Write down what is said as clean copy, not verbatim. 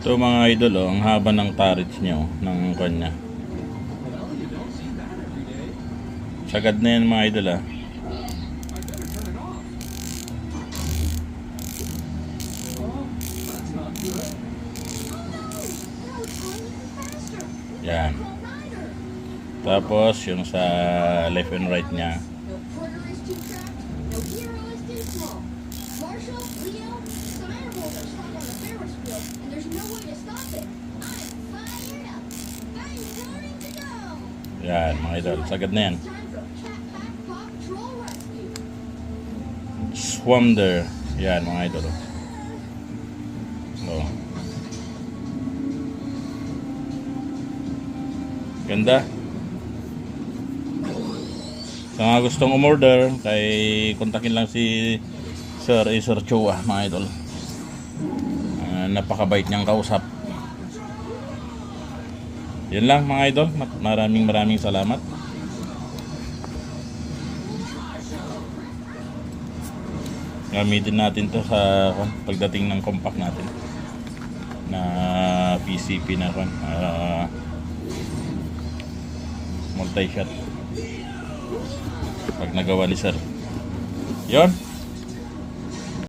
Ito mga idol, oh, ang haba ng turrets niya, oh, ng kanya. Sagad na yan mga idol, ah. Yan. Tapos yung sa left and right niya. Yan mga idol, sagad na yan. Swampdeer. Yan mga idol. Oh. Ganda. Sa mga gustong umorder, kay kontakin lang si Sir Chua mga idol. Napakabait niyang kausap. Yan lang mga idol. Maraming salamat. Gamitin natin to sa pagdating ng compact natin na PCP na multi-shot pag nagawa ni sir. Yon.